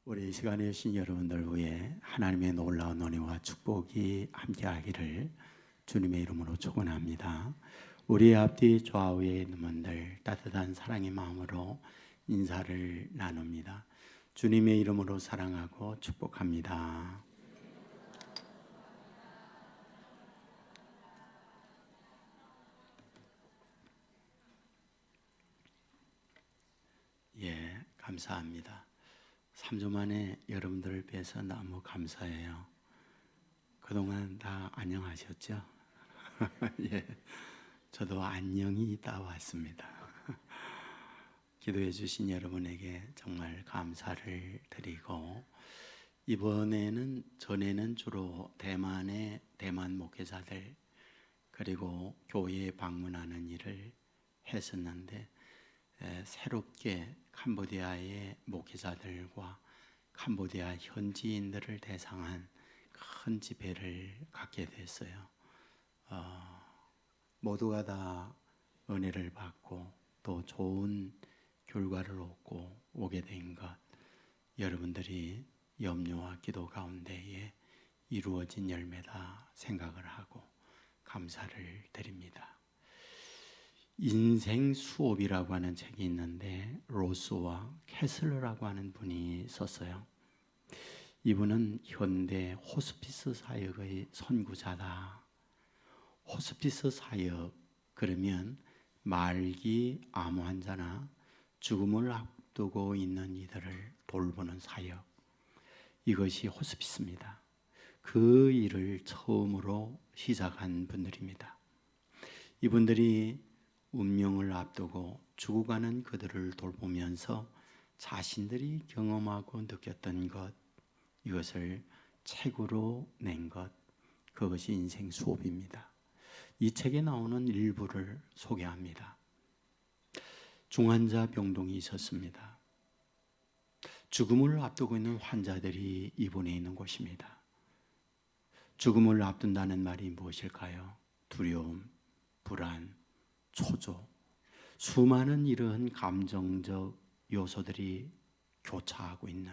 우리 이 시간에 오신 여러분들 위해 하나님의 놀라운 은혜와 축복이 함께하기를 주님의 이름으로 축원합니다. 우리 앞뒤 좌우에 있는 분들 따뜻한 사랑의 마음으로 인사를 나눕니다. 주님의 이름으로 사랑하고 축복합니다. 예, 감사합니다. 3주 만에 여러분들을 뵈서 너무 감사해요. 그동안 다 안녕하셨죠? 예, 저도 안녕히 따왔습니다. 기도해 주신 여러분에게 정말 감사를 드리고, 전에는 주로 대만 목회자들 그리고 교회에 방문하는 일을 했었는데, 새롭게 캄보디아의 목회자들과 캄보디아 현지인들을 대상한 큰 집회를 갖게 됐어요. 모두가 다 은혜를 받고 또 좋은 결과를 얻고 오게 된 것, 여러분들이 염려와 기도 가운데에 이루어진 열매다 생각을 하고 감사를 드립니다. 인생 수업이라고 하는 책이 있는데 로스와 캐슬러라고 하는 분이 썼어요. 이분은 현대 호스피스 사역의 선구자다. 호스피스 사역, 그러면 말기 암 환자나 죽음을 앞두고 있는 이들을 돌보는 사역, 이것이 호스피스입니다. 그 일을 처음으로 시작한 분들입니다. 이분들이 운명을 앞두고 죽어가는 그들을 돌보면서 자신들이 경험하고 느꼈던 것, 이것을 책으로 낸 것, 그것이 인생 수업입니다. 이 책에 나오는 일부를 소개합니다. 중환자 병동이 있었습니다. 죽음을 앞두고 있는 환자들이 입원해 있는 곳입니다. 죽음을 앞둔다는 말이 무엇일까요? 두려움, 불안, 초조, 수많은 이러한 감정적 요소들이 교차하고 있는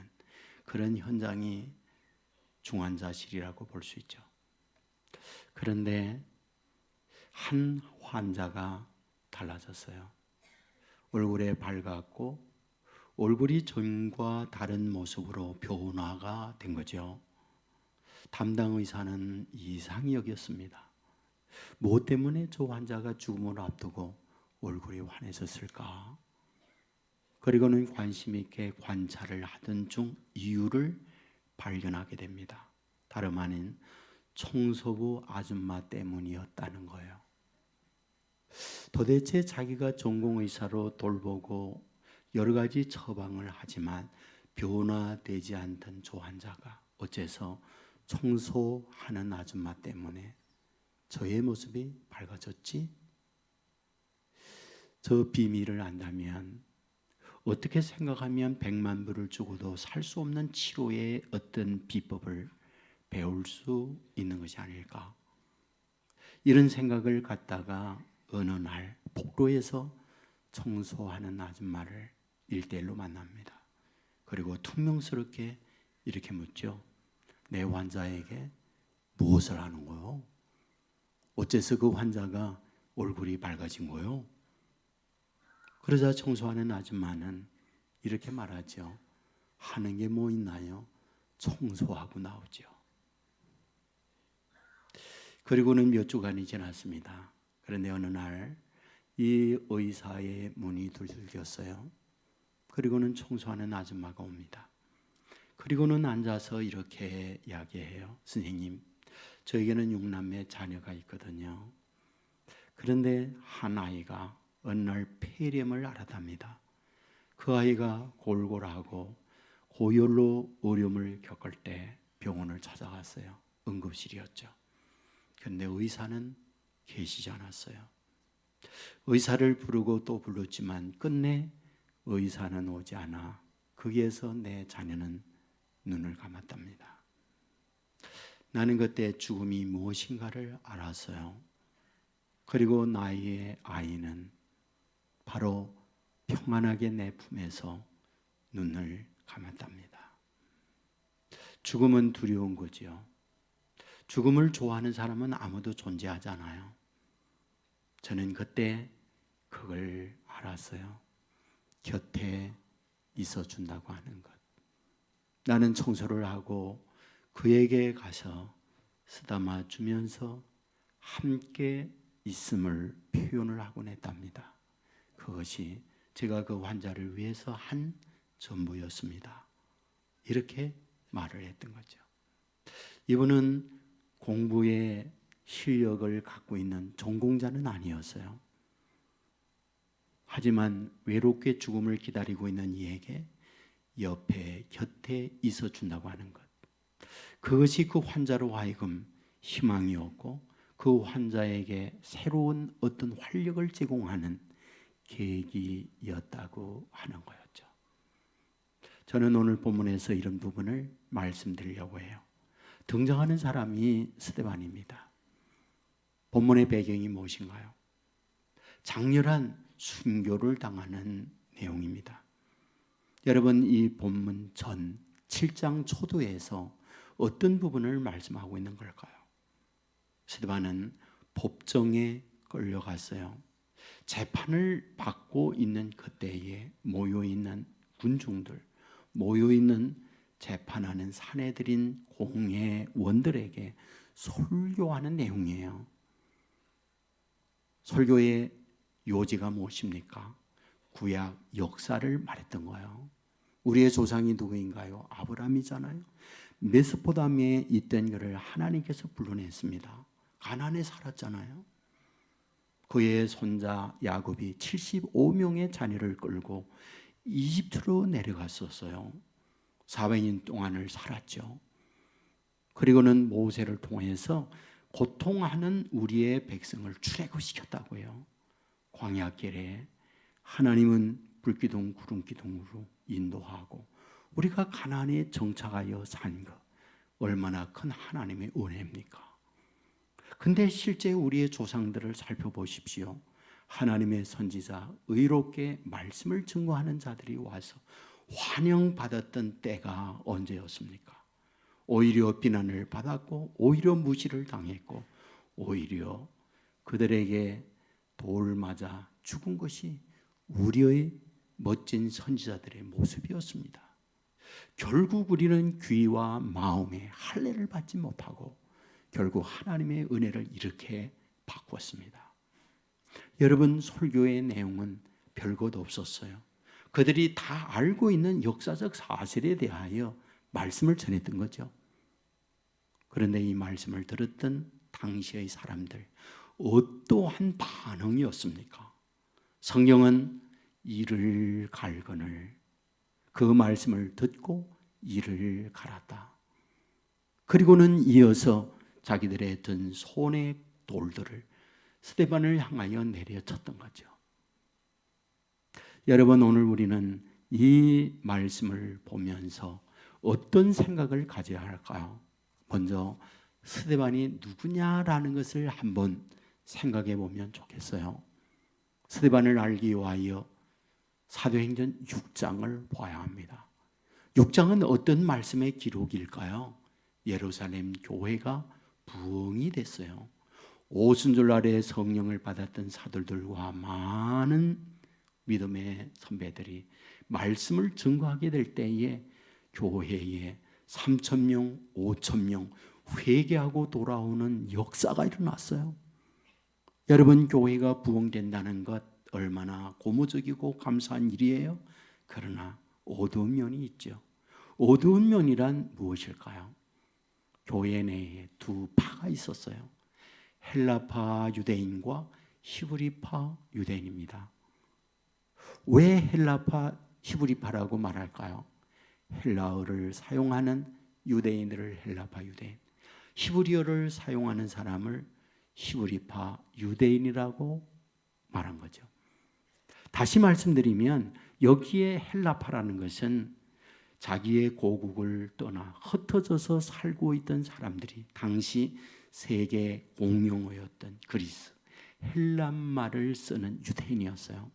그런 현장이 중환자실이라고 볼 수 있죠. 그런데 한 환자가 달라졌어요. 얼굴에 밝았고 얼굴이 전과 다른 모습으로 변화가 된 거죠. 담당 의사는 이상히 여겼습니다. 무엇 때문에 저 환자가 죽음을 앞두고 얼굴이 환해졌을까? 그리고는 관심 있게 관찰을 하던 중 이유를 발견하게 됩니다. 다름 아닌 청소부 아줌마 때문이었다는 거예요. 도대체 자기가 전공의사로 돌보고 여러 가지 처방을 하지만 변화되지 않던 저 환자가 어째서 청소하는 아줌마 때문에 저의 모습이 밝아졌지? 저 비밀을 안다면 어떻게 생각하면 100만 불을 주고도 살 수 없는 치료의 어떤 비법을 배울 수 있는 것이 아닐까? 이런 생각을 갖다가 어느 날 복도에서 청소하는 아줌마를 1대1로 만납니다. 그리고 퉁명스럽게 이렇게 묻죠. 내 환자에게 무엇을 하는 거요? 어째서 그 환자가 얼굴이 밝아진 거요? 그러자 청소하는 아줌마는 이렇게 말하죠. 하는 게 뭐 있나요? 청소하고 나오죠. 그리고는 몇 주간이 지났습니다. 그런데 어느 날 이 의사의 문이 두들겼어요. 그리고는 청소하는 아줌마가 옵니다. 그리고는 앉아서 이렇게 이야기해요. 선생님, 저에게는 6남매 자녀가 있거든요. 그런데 한 아이가 어느 날 폐렴을 앓았답니다. 그 아이가 골골하고 고열로 어려움을 겪을 때 병원을 찾아갔어요. 응급실이었죠. 그런데 의사는 계시지 않았어요. 의사를 부르고 또 불렀지만 끝내 의사는 오지 않아 거기에서 내 자녀는 눈을 감았답니다. 나는 그때 죽음이 무엇인가를 알았어요. 그리고 나의 아이는 바로 평안하게 내 품에서 눈을 감았답니다. 죽음은 두려운 거지요. 죽음을 좋아하는 사람은 아무도 존재하잖아요. 저는 그때 그걸 알았어요. 곁에 있어준다고 하는 것. 나는 청소를 하고 그에게 가서 쓰다마 주면서 함께 있음을 표현을 하곤 했답니다. 그것이 제가 그 환자를 위해서 한 전부였습니다. 이렇게 말을 했던 거죠. 이분은 공부에 실력을 갖고 있는 전공자는 아니었어요. 하지만 외롭게 죽음을 기다리고 있는 이에게 옆에 곁에 있어준다고 하는 것, 그것이 그 환자로 하여금 희망이었고 그 환자에게 새로운 어떤 활력을 제공하는 계기였다고 하는 거였죠. 저는 오늘 본문에서 이런 부분을 말씀드리려고 해요. 등장하는 사람이 스데반입니다. 본문의 배경이 무엇인가요? 장렬한 순교를 당하는 내용입니다. 여러분, 이 본문 전 7장 초두에서 어떤 부분을 말씀하고 있는 걸까요? 스데반은 법정에 끌려갔어요. 재판을 받고 있는 그때에 모여있는 군중들, 모여있는 재판하는 사내들인 공회원들에게 설교하는 내용이에요. 설교의 요지가 무엇입니까? 구약 역사를 말했던 거예요. 우리의 조상이 누구인가요? 아브라함이잖아요. 메소포타미아에 있던 그를 하나님께서 불러냈습니다. 가나안에 살았잖아요. 그의 손자 야곱이 75명의 자녀를 끌고 이집트로 내려갔었어요. 400년 동안을 살았죠. 그리고는 모세를 통해서 고통하는 우리의 백성을 출애굽시켰다고요. 광야길에 하나님은 불기둥 구름기둥으로 인도하고 우리가 가나안에 정착하여 산 것, 얼마나 큰 하나님의 은혜입니까? 근데 실제 우리의 조상들을 살펴보십시오. 하나님의 선지자, 의롭게 말씀을 증거하는 자들이 와서 환영받았던 때가 언제였습니까? 오히려 비난을 받았고 오히려 무시를 당했고 오히려 그들에게 돌 맞아 죽은 것이 우리의 멋진 선지자들의 모습이었습니다. 결국 우리는 귀와 마음에 할례를 받지 못하고 결국 하나님의 은혜를 이렇게 바꾸었습니다. 여러분, 설교의 내용은 별것 없었어요. 그들이 다 알고 있는 역사적 사실에 대하여 말씀을 전했던 거죠. 그런데 이 말씀을 들었던 당시의 사람들, 어떠한 반응이었습니까? 성경은 이를 갈거늘 그 말씀을 듣고 이를 갈았다. 그리고는 이어서 자기들의 든 손의 돌들을 스데반을 향하여 내려쳤던 거죠. 여러분, 오늘 우리는 이 말씀을 보면서 어떤 생각을 가져야 할까요? 먼저 스데반이 누구냐라는 것을 한번 생각해 보면 좋겠어요. 스데반을 알기 위하여 사도행전 6장을 봐야 합니다. 6장은 어떤 말씀의 기록일까요? 예루살렘 교회가 부흥이 됐어요. 오순절 아래 성령을 받았던 사도들과 많은 믿음의 선배들이 말씀을 증거하게 될 때에 교회에 3,000명, 5,000명 회개하고 돌아오는 역사가 일어났어요. 여러분, 교회가 부흥된다는 것 얼마나 고무적이고 감사한 일이에요. 그러나 어두운 면이 있죠. 어두운 면이란 무엇일까요? 교회 내에 두 파가 있었어요. 헬라파 유대인과 히브리파 유대인입니다. 왜 헬라파 히브리파라고 말할까요? 헬라어를 사용하는 유대인들을 헬라파 유대인, 히브리어를 사용하는 사람을 히브리파 유대인이라고 말한 거죠. 다시 말씀드리면 여기에 헬라파라는 것은 자기의 고국을 떠나 흩어져서 살고 있던 사람들이 당시 세계 공용어였던 그리스, 헬란말을 쓰는 유대인이었어요.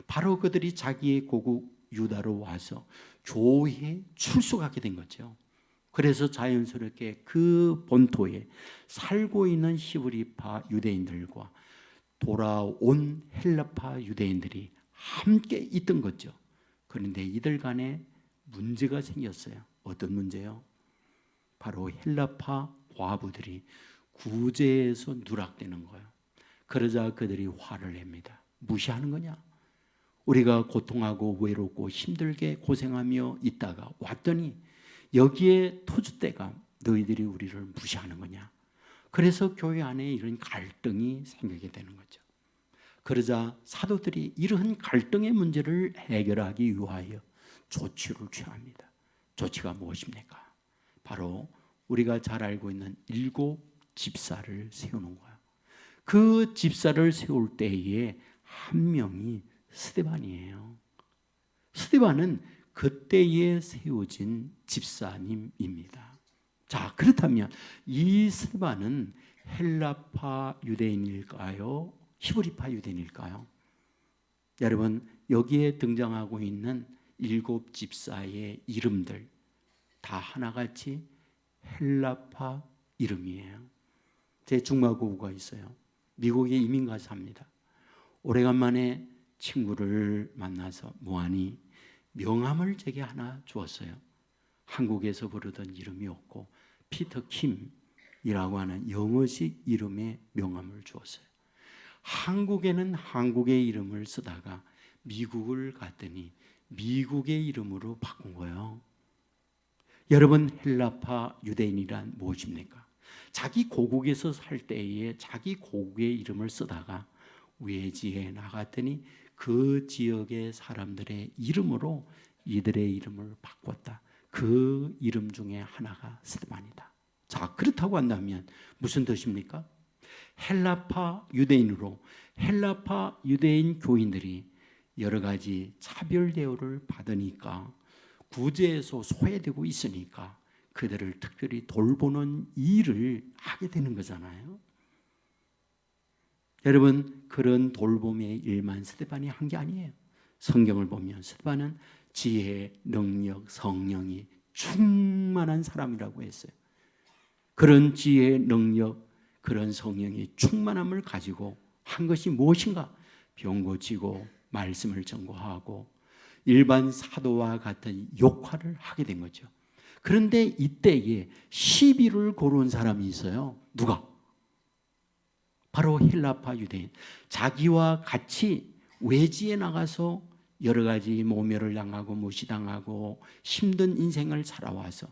바로 그들이 자기의 고국 유다로 와서 교회에 출석하게 된 거죠. 그래서 자연스럽게 그 본토에 살고 있는 히브리파 유대인들과 돌아온 헬라파 유대인들이 함께 있던 거죠. 그런데 이들 간에 문제가 생겼어요. 어떤 문제요? 바로 헬라파 과부들이 구제에서 누락되는 거예요. 그러자 그들이 화를 냅니다. 무시하는 거냐? 우리가 고통하고 외롭고 힘들게 고생하며 있다가 왔더니 여기에 터줏대감 너희들이 우리를 무시하는 거냐? 그래서 교회 안에 이런 갈등이 생기게 되는 거죠. 그러자 사도들이 이러한 갈등의 문제를 해결하기 위하여 조치를 취합니다. 조치가 무엇입니까? 바로 우리가 잘 알고 있는 7 집사를 세우는 거예요. 그 집사를 세울 때에 한 명이 스데반이에요. 스데반은 그때에 세워진 집사님입니다. 자, 그렇다면 이 스데반은 헬라파 유대인일까요? 히브리파 유대인일까요? 여러분, 여기에 등장하고 있는 7 집사의 이름들 다 하나같이 헬라파 이름이에요. 제 중마고우가 있어요. 미국에 이민 가서 삽니다. 오래간만에 친구를 만나서 무한히 명함을 제게 하나 주었어요. 한국에서 부르던 이름이 없고 피터 킴이라고 하는 영어식 이름의 명함을 주었어요. 한국에는 한국의 이름을 쓰다가 미국을 갔더니 미국의 이름으로 바꾼 거예요. 여러분, 헬라파 유대인이란 무엇입니까? 자기 고국에서 살 때에 자기 고국의 이름을 쓰다가 외지에 나갔더니 그 지역의 사람들의 이름으로 이들의 이름을 바꿨다. 그 이름 중에 하나가 스데반이다. 자, 그렇다고 한다면 무슨 뜻입니까? 헬라파 유대인으로 헬라파 유대인 교인들이 여러 가지 차별 대우를 받으니까 구제에서 소외되고 있으니까 그들을 특별히 돌보는 일을 하게 되는 거잖아요. 여러분, 그런 돌봄의 일만 스데반이 한 게 아니에요. 성경을 보면 스데반은 지혜, 능력, 성령이 충만한 사람이라고 했어요. 그런 지혜, 능력, 그런 성령이 충만함을 가지고 한 것이 무엇인가? 병 고치고 말씀을 전거하고 일반 사도와 같은 역할을 하게 된 거죠. 그런데 이때에 시비를 걸어온 사람이 있어요. 누가? 바로 헬라파 유대인. 자기와 같이 외지에 나가서 여러 가지 모멸을 당하고 무시당하고 힘든 인생을 살아와서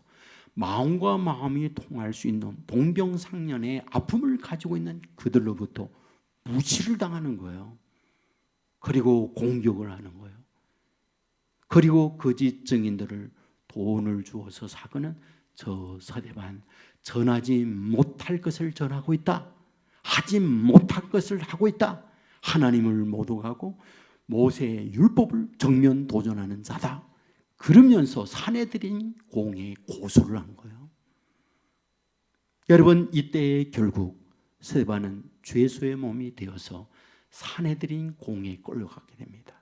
마음과 마음이 통할 수 있는 동병상련의 아픔을 가지고 있는 그들로부터 무시를 당하는 거예요. 그리고 공격을 하는 거예요. 그리고 거짓 증인들을 돈을 주어서 사거는 저 스데반 전하지 못할 것을 전하고 있다. 하지 못할 것을 하고 있다. 하나님을 모독하고 모세의 율법을 정면 도전하는 자다. 그러면서 사내들인 공에 고소를 한 거예요. 여러분, 이때 결국 스데반은 죄수의 몸이 되어서 사내들인 공에 끌려가게 됩니다.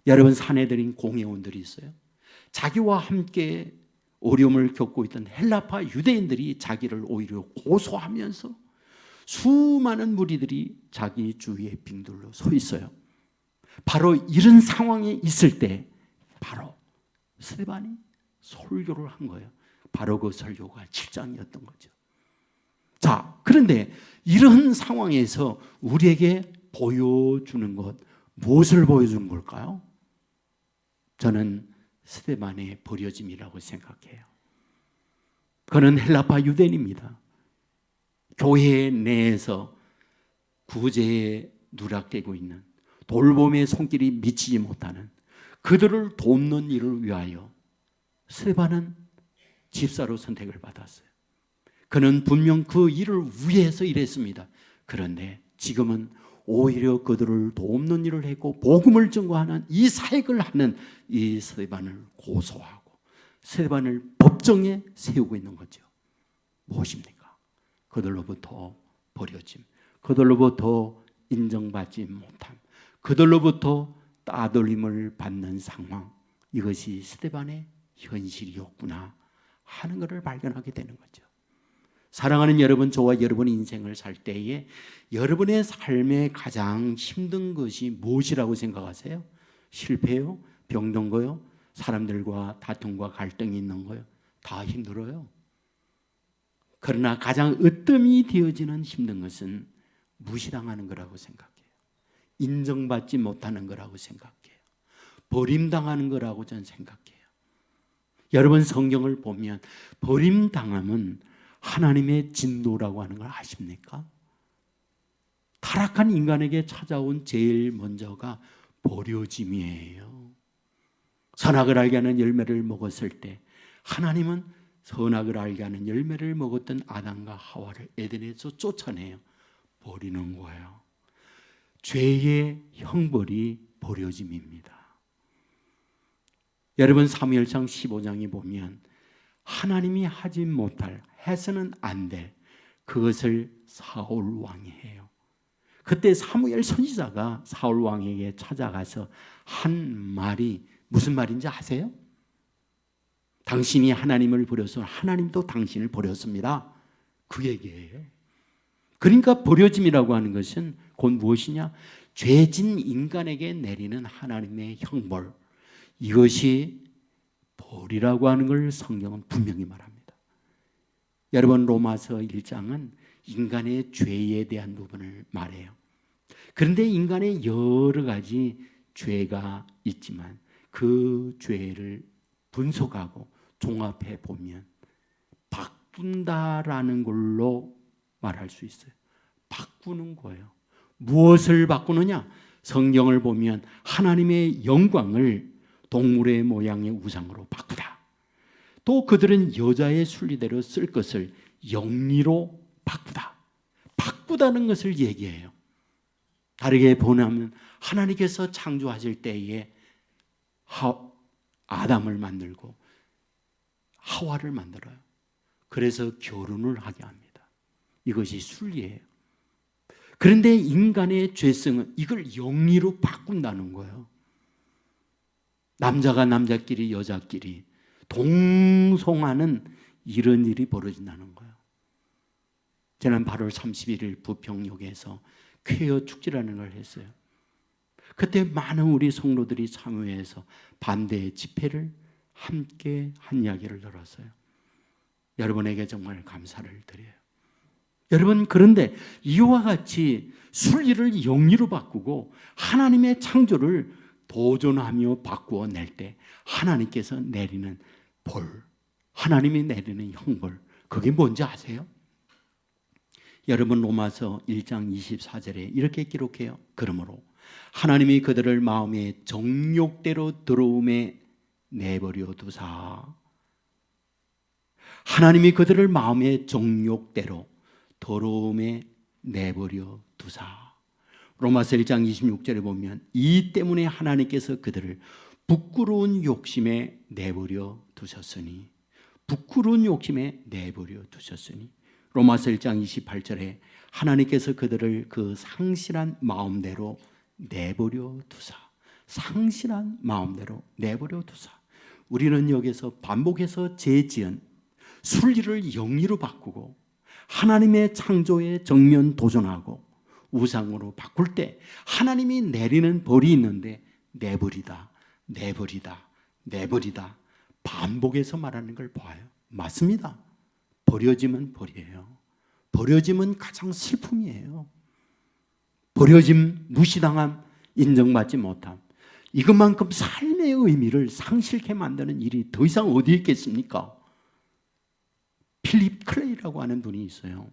여러분, 사내들인 공회원들이 있어요. 자기와 함께 어려움을 겪고 있던 헬라파 유대인들이 자기를 오히려 고소하면서 수많은 무리들이 자기 주위에 빙둘러 서 있어요. 바로 이런 상황에 있을 때 바로 스데반이 설교를 한 거예요. 바로 그 설교가 7장이었던 거죠. 자, 그런데 이런 상황에서 우리에게 보여주는 것, 무엇을 보여주는 걸까요? 저는 스데반의 버려짐이라고 생각해요. 그는 헬라파 유대인입니다. 교회 내에서 구제에 누락되고 있는, 돌봄의 손길이 미치지 못하는 그들을 돕는 일을 위하여 스데반은 집사로 선택을 받았어요. 그는 분명 그 일을 위해서 일했습니다. 그런데 지금은 오히려 그들을 돕는 일을 했고 복음을 증거하는 이 사역을 하는 이 스데반을 고소하고 스데반을 법정에 세우고 있는 거죠. 무엇입니까? 그들로부터 버려짐, 그들로부터 인정받지 못함, 그들로부터 따돌림을 받는 상황, 이것이 스데반의 현실이었구나. 하는 것을 발견하게 되는 거죠. 사랑하는 여러분, 저와 여러분의 인생을 살 때에 여러분의 삶에 가장 힘든 것이 무엇이라고 생각하세요? 실패요? 병든 거요? 사람들과 다툼과 갈등이 있는 거요? 다 힘들어요. 그러나 가장 으뜸이 되어지는 힘든 것은 무시당하는 거라고 생각해요. 인정받지 못하는 거라고 생각해요. 버림당하는 거라고 저는 생각해요. 여러분, 성경을 보면 버림당함은 하나님의 진노라고 하는 걸 아십니까? 타락한 인간에게 찾아온 제일 먼저가 버려짐이에요. 선악을 알게 하는 열매를 먹었을 때 하나님은 선악을 알게 하는 열매를 먹었던 아담과 하와를 에덴에서 쫓아내요. 버리는 거예요. 죄의 형벌이 버려짐입니다. 여러분, 사무엘상 15장에 보면 하나님이 하지 못할, 해서는 안 될 그것을 사울 왕이 해요. 그때 사무엘 선지자가 사울 왕에게 찾아가서 한 말이 무슨 말인지 아세요? 당신이 하나님을 버려서 하나님도 당신을 버렸습니다. 그 얘기예요. 그러니까 버려짐이라고 하는 것은 곧 무엇이냐? 죄진 인간에게 내리는 하나님의 형벌, 이것이 벌이라고 하는 걸 성경은 분명히 말합니다. 여러분, 로마서 1장은 인간의 죄에 대한 부분을 말해요. 그런데 인간의 여러 가지 죄가 있지만 그 죄를 분석하고 종합해 보면 바꾼다라는 걸로 말할 수 있어요. 바꾸는 거예요. 무엇을 바꾸느냐? 성경을 보면 하나님의 영광을 동물의 모양의 우상으로 바꾸다. 또 그들은 여자의 순리대로 쓸 것을 영리로 바꾸다. 바꾸다는 것을 얘기해요. 다르게 보면 하나님께서 창조하실 때에 아담을 만들고 하와를 만들어요. 그래서 결혼을 하게 합니다. 이것이 순리예요. 그런데 인간의 죄성은 이걸 영리로 바꾼다는 거예요. 남자가 남자끼리 여자끼리 동성하는 이런 일이 벌어진다는 거예요. 지난 8월 31일 부평역에서 쾌여 축제라는 걸 했어요. 그때 많은 우리 성도들이 참여해서 반대 집회를 함께 한 이야기를 들었어요. 여러분에게 정말 감사를 드려요. 여러분, 그런데 이와 같이 순리를 영리로 바꾸고 하나님의 창조를 도전하며 바꾸어 낼 때 하나님께서 내리는 벌, 하나님이 내리는 형벌, 그게 뭔지 아세요? 여러분, 로마서 1장 24절에 이렇게 기록해요. 그러므로 하나님이 그들을 마음의 정욕대로 더러움에 내버려 두사, 하나님이 그들을 마음의 정욕대로 더러움에 내버려 두사. 로마서 1장 26절에 보면 이 때문에 하나님께서 그들을 부끄러운 욕심에 내버려 두셨으니, 부끄러운 욕심에 내버려 두셨으니. 로마서 1장 28절에 하나님께서 그들을 그 상실한 마음대로 내버려 두사, 상실한 마음대로 내버려 두사. 우리는 여기서 반복해서 재지은 순리를 영리로 바꾸고 하나님의 창조에 정면 도전하고 우상으로 바꿀 때 하나님이 내리는 벌이 있는데 내버리다, 내버리다, 내버리다 반복해서 말하는 걸 봐요. 맞습니다. 버려짐은 벌이에요. 버려짐은 가장 슬픔이에요. 버려짐, 무시당함, 인정받지 못함, 이것만큼 삶의 의미를 상실케 만드는 일이 더 이상 어디에 있겠습니까? 필립 클레이라고 하는 분이 있어요.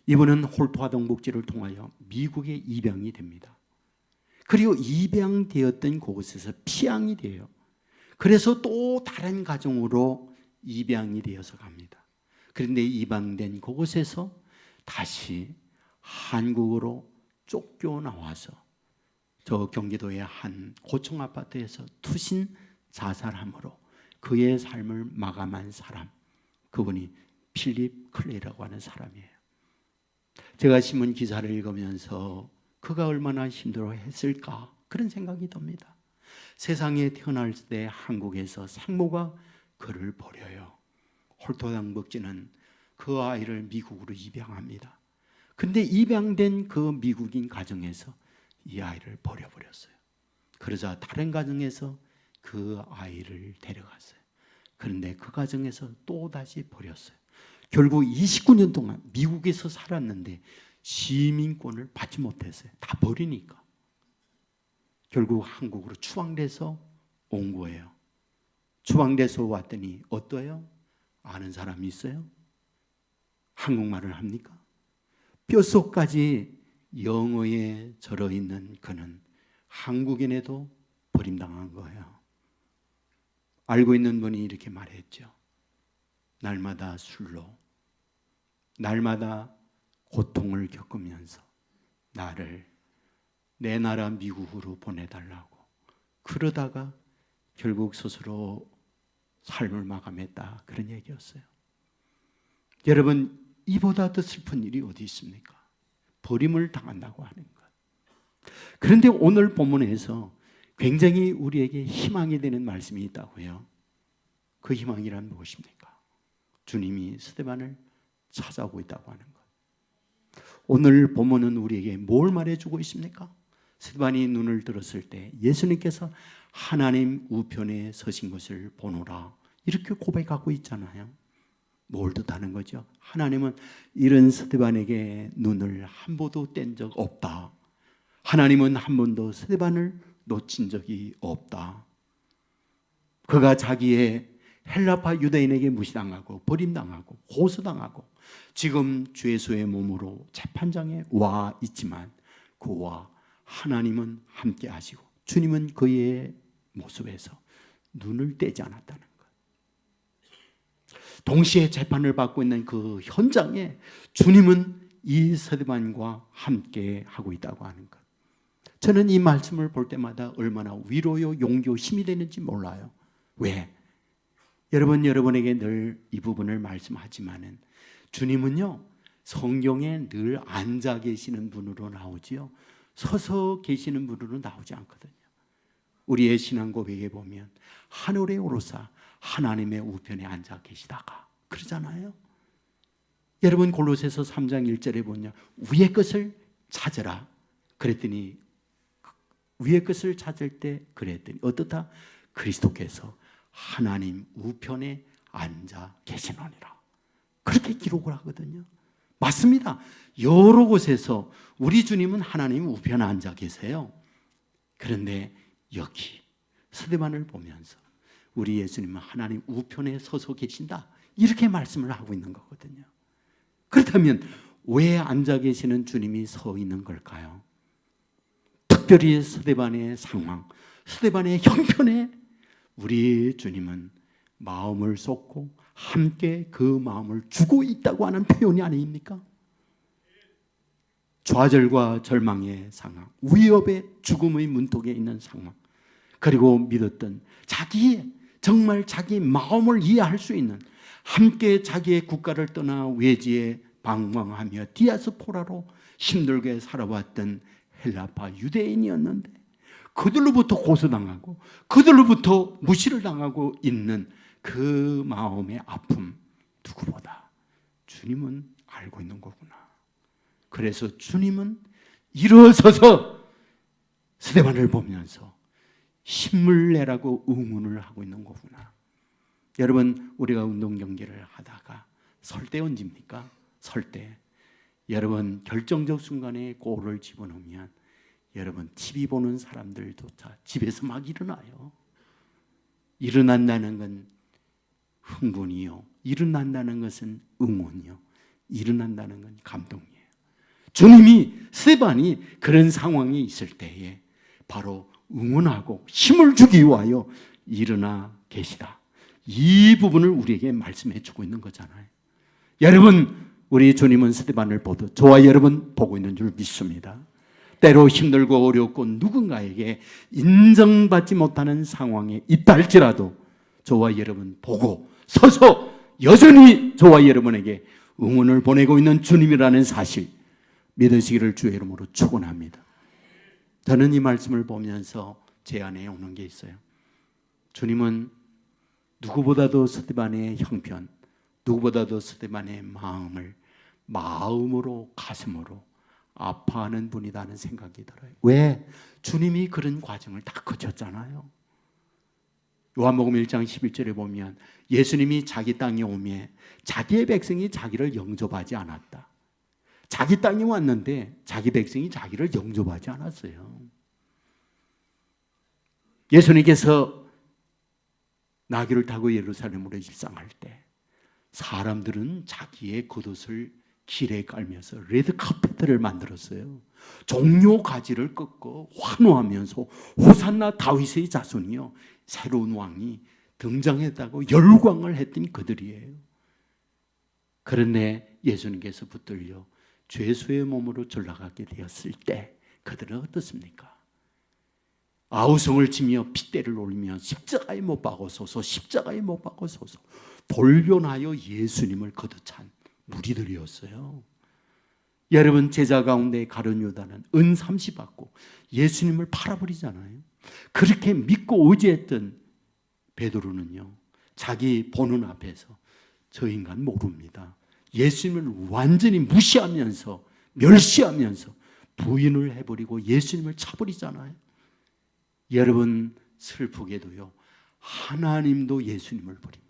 이분은 홀토아동 목지를 통하여 미국에 입양이 됩니다. 그리고 입양되었던 곳에서 피양이 돼요. 그래서 또 다른 가정으로 입양이 되어서 갑니다. 그런데 입양된 그곳에서 다시 한국으로 쫓겨나와서 저 경기도의 한 고층 아파트에서 투신 자살함으로 그의 삶을 마감한 사람, 그분이 필립 클레이라고 하는 사람이에요. 제가 신문 기사를 읽으면서 그가 얼마나 힘들어했을까 그런 생각이 듭니다. 세상에 태어날 때 한국에서 생모가 그를 버려요. 홀토당 먹지는 그 아이를 미국으로 입양합니다. 근데 입양된 그 미국인 가정에서 이 아이를 버려버렸어요. 그러자 다른 가정에서 그 아이를 데려갔어요. 그런데 그 가정에서 또다시 버렸어요. 결국 29년 동안 미국에서 살았는데 시민권을 받지 못했어요. 다 버리니까. 결국 한국으로 추방돼서 온 거예요. 추방돼서 왔더니 어떠해요? 아는 사람이 있어요? 한국말을 합니까? 뼛속까지 영어에 절어있는 그는 한국인에도 버림당한 거예요. 알고 있는 분이 이렇게 말했죠. 날마다 술로, 날마다 고통을 겪으면서 나를 내 나라 미국으로 보내달라고 그러다가 결국 스스로 삶을 마감했다, 그런 얘기였어요. 여러분, 이보다 더 슬픈 일이 어디 있습니까? 버림을 당한다고 하는 것. 그런데 오늘 본문에서 굉장히 우리에게 희망이 되는 말씀이 있다고요. 그 희망이란 무엇입니까? 주님이 스데반을 찾아오고 있다고 하는 것. 오늘 본문은 우리에게 뭘 말해주고 있습니까? 스데반이 눈을 들었을 때 예수님께서 하나님 우편에 서신 것을 보노라, 이렇게 고백하고 있잖아요. 뭘 뜻하는 거죠? 하나님은 이런 스데반에게 눈을 한 번도 뗀 적 없다. 하나님은 한 번도 스데반을 놓친 적이 없다. 그가 자기의 헬라파 유대인에게 무시당하고 버림당하고 고소당하고 지금 죄수의 몸으로 재판장에 와 있지만 그와 하나님은 함께 하시고 주님은 그의 모습에서 눈을 떼지 않았다는 것. 동시에 재판을 받고 있는 그 현장에 주님은 이 스데반과 함께 하고 있다고 하는 것. 저는 이 말씀을 볼 때마다 얼마나 위로요, 용기요, 힘이 되는지 몰라요. 왜? 여러분에게 늘 이 부분을 말씀하지만은 주님은요, 성경에 늘 앉아 계시는 분으로 나오지요. 서서 계시는 분으로 나오지 않거든요. 우리의 신앙 고백에 보면 하늘에 오르사 하나님의 우편에 앉아 계시다가 그러잖아요. 여러분, 골로새서 3장 1절에 보면 위의 것을 찾으라 그랬더니 위의 것을 찾을 때 그랬더니 어떻다? 그리스도께서 하나님 우편에 앉아 계시노니라, 그렇게 기록을 하거든요. 맞습니다. 여러 곳에서 우리 주님은 하나님 우편에 앉아 계세요. 그런데 여기 스데반을 보면서 우리 예수님은 하나님 우편에 서서 계신다, 이렇게 말씀을 하고 있는 거거든요. 그렇다면 왜 앉아 계시는 주님이 서 있는 걸까요? 특별히 스데반의 상황, 스데반의 형편에 우리 주님은 마음을 쏟고 함께 그 마음을 주고 있다고 하는 표현이 아닙니까? 좌절과 절망의 상황, 위협의 죽음의 문턱에 있는 상황, 그리고 믿었던 정말 자기 마음을 이해할 수 있는, 함께 자기의 국가를 떠나 외지에 방황하며 디아스포라로 힘들게 살아왔던 헬라파 유대인이었는데 그들로부터 고소당하고 그들로부터 무시를 당하고 있는 그 마음의 아픔, 누구보다 주님은 알고 있는 거구나. 그래서 주님은 일어서서 스데반을 보면서 힘을 내라고 응원을 하고 있는 거구나. 여러분, 우리가 운동 경기를 하다가 설 때 언제입니까? 설 때. 여러분, 결정적 순간에 골을 집어넣으면 여러분, TV 보는 사람들조차 집에서 막 일어나요. 일어난다는 건 흥분이요, 일어난다는 것은 응원이요, 일어난다는 건 감동이에요. 주님이, 스데반이 그런 상황에 있을 때에 바로 응원하고 힘을 주기 위하여 일어나 계시다, 이 부분을 우리에게 말씀해 주고 있는 거잖아요. 여러분, 우리 주님은 스데반을 보듯 저와 여러분 보고 있는 줄 믿습니다. 때로 힘들고 어렵고 누군가에게 인정받지 못하는 상황에 있다 할지라도 저와 여러분 보고 서서 여전히 저와 여러분에게 응원을 보내고 있는 주님이라는 사실 믿으시기를 주의 이름으로 축원합니다. 저는 이 말씀을 보면서 제 안에 오는 게 있어요. 주님은 누구보다도 스데반의 형편, 누구보다도 스데반의 마음으로 가슴으로 아파하는 분이라는 생각이 들어요. 왜? 주님이 그런 과정을 다 거쳤잖아요. 요한복음 1장 11절에 보면 예수님이 자기 땅에 오매 자기의 백성이 자기를 영접하지 않았다. 자기 땅에 왔는데 자기 백성이 자기를 영접하지 않았어요. 예수님께서 나귀를 타고 예루살렘으로 입성할 때 사람들은 자기의 겉옷을 길에 깔면서 레드 카페트를 만들었어요. 종려 가지를 꺾고 환호하면서 호산나 다윗의 자손이요, 새로운 왕이 등장했다고 열광을 했던 그들이에요. 그런데 예수님께서 붙들려 죄수의 몸으로 전락하게 되었을 때 그들은 어떻습니까? 아우성을 치며 핏대를 올리며 십자가에 못 박으소서, 십자가에 못 박으소서 돌변하여 예수님을 거듭찬 무리들이었어요. 여러분, 제자 가운데 가룟 유다는 은 30 받고 예수님을 팔아버리잖아요. 그렇게 믿고 의지했던 베드로는요, 자기 보는 앞에서 저 인간 모릅니다, 예수님을 완전히 무시하면서 멸시하면서 부인을 해버리고 예수님을 차버리잖아요. 여러분, 슬프게도요, 하나님도 예수님을 버립니다.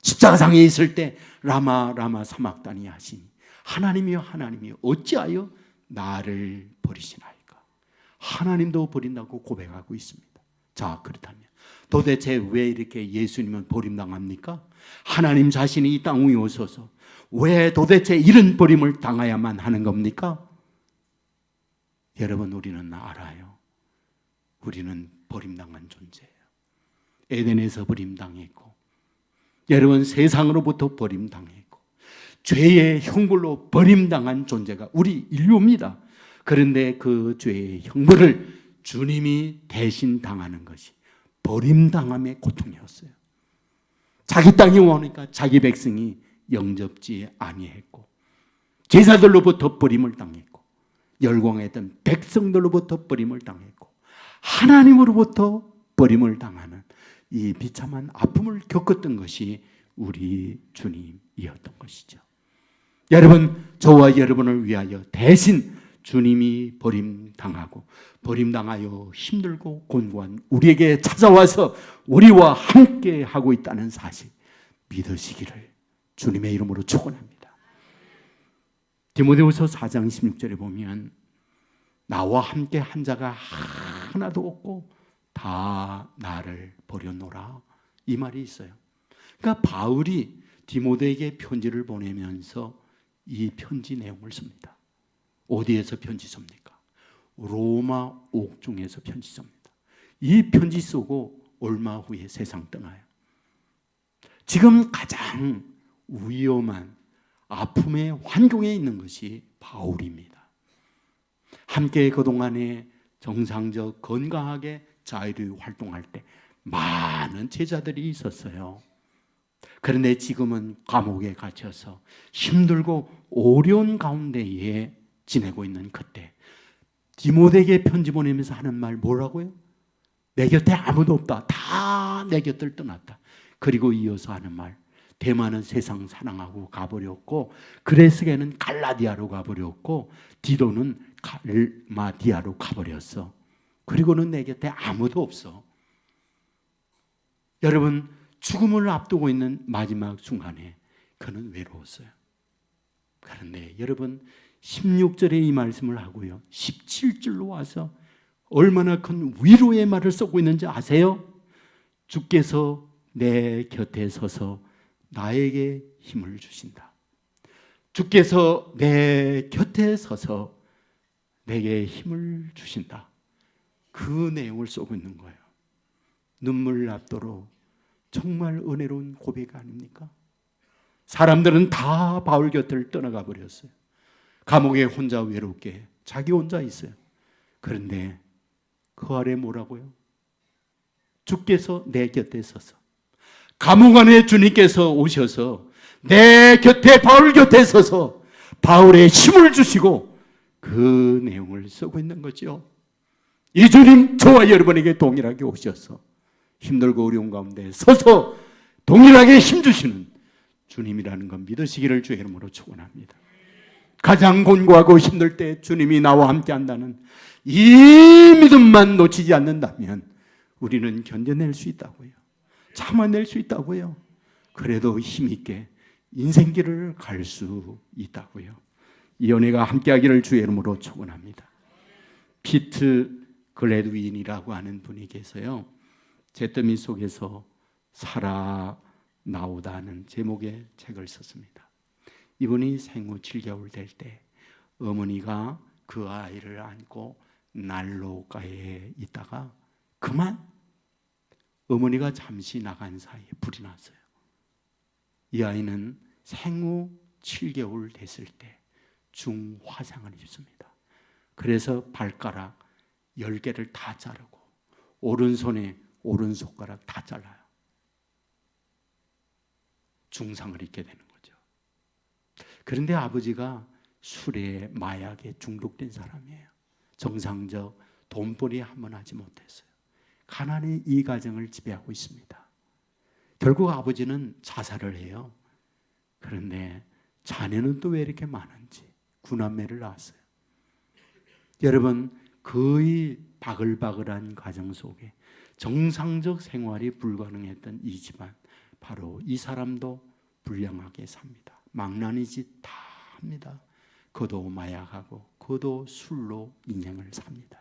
십자가상에 있을 때 라마 라마 사막다니 하시니 하나님이여 하나님이여 어찌하여 나를 버리시나이까. 하나님도 버린다고 고백하고 있습니다. 자, 그렇다면 도대체 왜 이렇게 예수님은 버림당합니까? 하나님 자신이 이 땅 위에 오셔서 왜 도대체 이런 버림을 당해야만 하는 겁니까? 여러분, 우리는 알아요. 우리는 버림당한 존재예요. 에덴에서 버림당했고, 여러분, 세상으로부터 버림당했고, 죄의 형벌로 버림당한 존재가 우리 인류입니다. 그런데 그 죄의 형벌을 주님이 대신 당하는 것이 버림당함의 고통이었어요. 자기 땅에 오니까 자기 백성이 영접지 아니했고, 제사들로부터 버림을 당했고, 열광했던 백성들로부터 버림을 당했고, 하나님으로부터 버림을 당하는 이 비참한 아픔을 겪었던 것이 우리 주님이었던 것이죠. 여러분, 저와 여러분을 위하여 대신 주님이 버림당하고 버림당하여 힘들고 곤고한 우리에게 찾아와서 우리와 함께 하고 있다는 사실 믿으시기를 주님의 이름으로 축원합니다. 디모데후서 4장 16절에 보면 나와 함께 한 자가 하나도 없고 다 나를 버려놓으라, 이 말이 있어요. 그러니까 바울이 디모데에게 편지를 보내면서 이 편지 내용을 씁니다. 어디에서 편지 씁니까? 로마 옥중에서 편지 씁니다. 이 편지 쓰고 얼마 후에 세상 떠나요. 지금 가장 위험한 아픔의 환경에 있는 것이 바울입니다. 함께 그동안에 정상적 건강하게 자유로이 활동할 때 많은 제자들이 있었어요. 그런데 지금은 감옥에 갇혀서 힘들고 어려운 가운데에 지내고 있는 그때 디모데에게 편지 보내면서 하는 말 뭐라고요? 내 곁에 아무도 없다. 다 내 곁을 떠났다. 그리고 이어서 하는 말, 대만은 세상 사랑하고 가버렸고, 그레스게는 갈라디아로 가버렸고, 디도는 갈마디아로 가버렸어. 그리고는 내 곁에 아무도 없어. 여러분, 죽음을 앞두고 있는 마지막 순간에 그는 외로웠어요. 그런데 여러분, 16절에 이 말씀을 하고요, 17절로 와서 얼마나 큰 위로의 말을 쓰고 있는지 아세요? 주께서 내 곁에 서서 나에게 힘을 주신다. 주께서 내 곁에 서서 내게 힘을 주신다. 그 내용을 쓰고 있는 거예요. 눈물 납도록 정말 은혜로운 고백 아닙니까? 사람들은 다 바울 곁을 떠나가 버렸어요. 감옥에 혼자 외롭게 자기 혼자 있어요. 그런데 그 아래 뭐라고요? 주께서 내 곁에 서서, 감옥 안에 주님께서 오셔서 내 곁에, 바울 곁에 서서 바울의 힘을 주시고 그 내용을 쓰고 있는 거죠. 이 주님 저와 여러분에게 동일하게 오셔서 힘들고 어려운 가운데 서서 동일하게 힘주시는 주님이라는 것 믿으시기를 주의 이름으로 축원합니다. 가장 곤고하고 힘들 때 주님이 나와 함께 한다는 이 믿음만 놓치지 않는다면 우리는 견뎌낼 수 있다고요. 참아낼 수 있다고요. 그래도 힘있게 인생길을 갈 수 있다고요. 이 은혜가 함께하기를 주의 이름으로 축원합니다. 피트 글래드윈이라고 하는 분이 계세요. 잿더미 속에서 살아나오다는 제목의 책을 썼습니다. 이분이 생후 7개월 될 때 어머니가 그 아이를 안고 난로가에 있다가 그만 어머니가 잠시 나간 사이에 불이 났어요. 이 아이는 생후 7개월 됐을 때 중화상을 입습니다. 그래서 발가락 10개를 다 자르고 오른손에 오른손가락 다 잘라요. 중상을 입게 되는 거죠. 그런데 아버지가 술에 마약에 중독된 사람이에요. 정상적 돈벌이 한번 하지 못했어요. 가난이 이 가정을 지배하고 있습니다. 결국 아버지는 자살을 해요. 그런데 자녀는 또 왜 이렇게 많은지 구남매를 낳았어요. 여러분, 거의 바글바글한 가정 속에 정상적 생활이 불가능했던 이 집안, 바로 이 사람도 불량하게 삽니다. 망나니짓 다 합니다. 그도 마약하고 그도 술로 인생을 삽니다.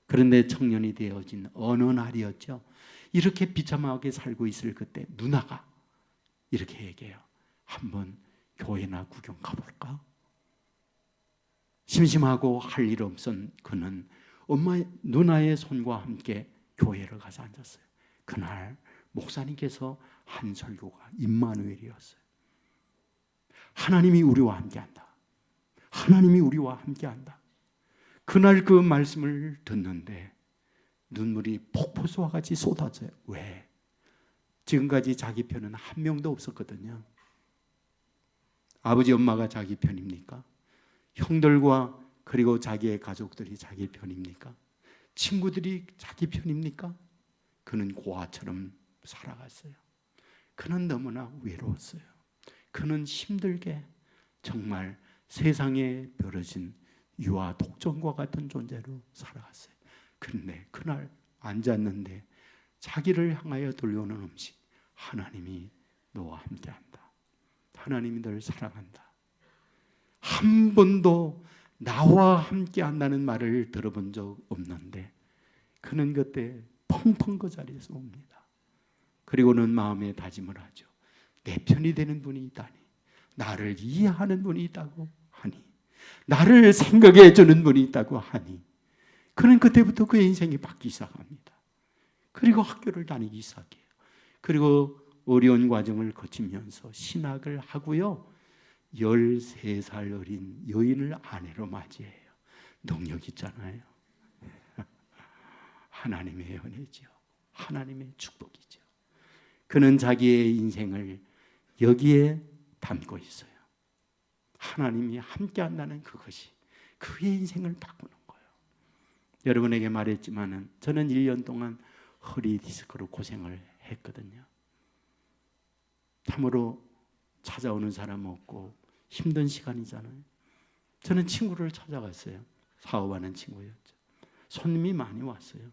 그런데 청년이 되어진 어느 날이었죠. 이렇게 비참하게 살고 있을 그때 누나가 이렇게 얘기해요. 한번 교회나 구경 가볼까? 심심하고 할 일 없은 그는 누나의 손과 함께 교회를 가서 앉았어요. 그날 목사님께서 한 설교가 임마누엘이었어요. 하나님이 우리와 함께한다. 하나님이 우리와 함께한다. 그날 그 말씀을 듣는데 눈물이 폭포수와 같이 쏟아져요. 왜? 지금까지 자기 편은 한 명도 없었거든요. 아버지 엄마가 자기 편입니까? 형들과 그리고 자기의 가족들이 자기 편입니까? 친구들이 자기 편입니까? 그는 고아처럼 살아갔어요. 그는 너무나 외로웠어요. 그는 힘들게 정말 세상에 벌어진 유아 독점과 같은 존재로 살아갔어요. 그런데 그날 앉았는데 자기를 향하여 들려오는 음식, 하나님이 너와 함께한다. 하나님이 너를 사랑한다. 한 번도 나와 함께한다는 말을 들어본 적 없는데 그는 그때 펑펑 그 자리에서 옵니다. 그리고는 마음에 다짐을 하죠. 내 편이 되는 분이 있다니, 나를 이해하는 분이 있다고 하니, 나를 생각해 주는 분이 있다고 하니, 그는 그때부터 그의 인생이 바뀌기 시작합니다. 그리고 학교를 다니기 시작해요. 그리고 어려운 과정을 거치면서 신학을 하고요. 13살 어린 여인을 아내로 맞이해요. 능력 있잖아요. 하나님의 은혜죠. 하나님의 축복이죠. 그는 자기의 인생을 여기에 담고 있어요. 하나님이 함께한다는 그것이 그의 인생을 바꾸는 거예요. 여러분에게 말했지만은 저는 1년 동안 허리 디스크로 고생을 했거든요. 참으로 찾아오는 사람 없고 힘든 시간이잖아요. 저는 친구를 찾아갔어요. 사업하는 친구였죠. 손님이 많이 왔어요.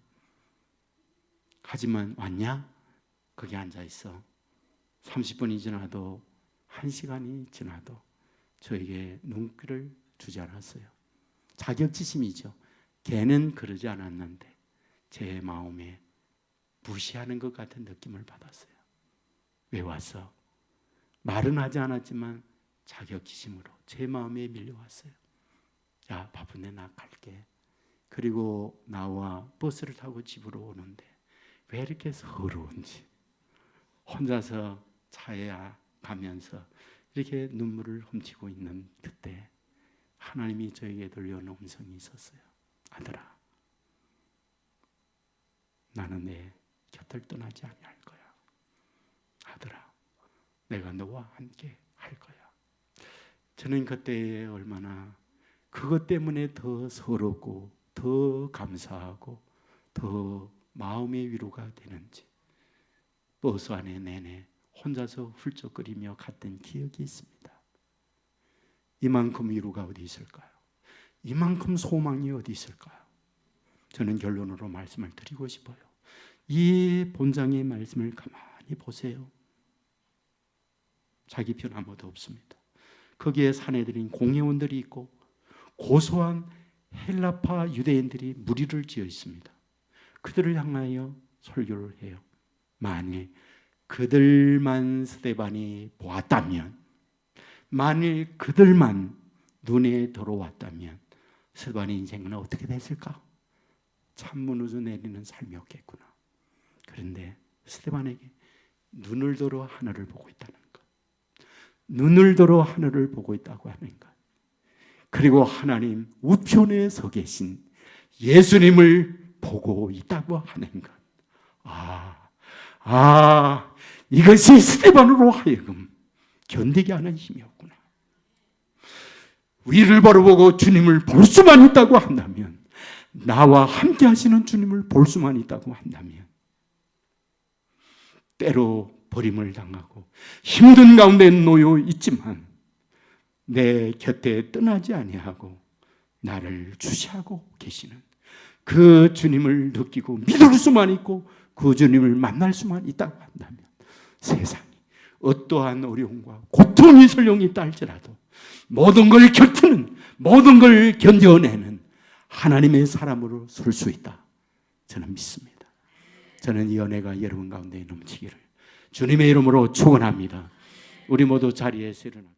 하지만 왔냐? 거기 앉아있어. 30분이 지나도 1시간이 지나도 저에게 눈길을 주지 않았어요. 자격지심이죠. 걔는 그러지 않았는데 제 마음에 무시하는 것 같은 느낌을 받았어요. 왜 왔어? 말은 하지 않았지만 자격지심으로 제 마음에 밀려왔어요. 야, 바쁜데 나 갈게. 그리고 나와 버스를 타고 집으로 오는데 왜 이렇게 서러운지 혼자서 차에 가면서 이렇게 눈물을 훔치고 있는 그때 하나님이 저에게 들려오는 음성이 있었어요. 아들아, 나는 내 곁을 떠나지 아니할 거야. 아들아, 내가 너와 함께 할 거야. 저는 그때 얼마나 그것 때문에 더 서럽고 더 감사하고 더 마음의 위로가 되는지 버스 안에 내내 혼자서 훌쩍거리며 갔던 기억이 있습니다. 이만큼 위로가 어디 있을까요? 이만큼 소망이 어디 있을까요? 저는 결론으로 말씀을 드리고 싶어요. 이 본장의 말씀을 가만히 보세요. 자기 편 아무도 없습니다. 거기에 사내들인 공회원들이 있고 고소한 헬라파 유대인들이 무리를 지어 있습니다. 그들을 향하여 설교를 해요. 만일 그들만 스데반이 보았다면, 만일 그들만 눈에 들어왔다면 스데반의 인생은 어떻게 됐을까? 참 무너져 내리는 삶이었겠구나. 그런데 스데반에게 눈을 들어 하늘을 보고 있다는 것, 눈을 들어 하늘을 보고 있다고 하는 것, 그리고 하나님 우편에 서 계신 예수님을 보고 있다고 하는 것. 이것이 스데반으로 하여금 견디게 하는 힘이었구나. 위를 바라보고 주님을 볼 수만 있다고 한다면, 나와 함께 하시는 주님을 볼 수만 있다고 한다면, 때로 버림을 당하고 힘든 가운데 놓여 있지만 내 곁에 떠나지 아니하고 나를 주시하고 계시는 그 주님을 느끼고 믿을 수만 있고 그 주님을 만날 수만 있다고 한다면, 세상이 어떠한 어려움과 고통이 설령이 있다 할지라도 모든 걸 격투는, 모든 걸 견뎌내는 하나님의 사람으로 설 수 있다, 저는 믿습니다. 저는 이 은혜가 여러분 가운데 넘치기를 주님의 이름으로 축원합니다. 우리 모두 자리에서 일어나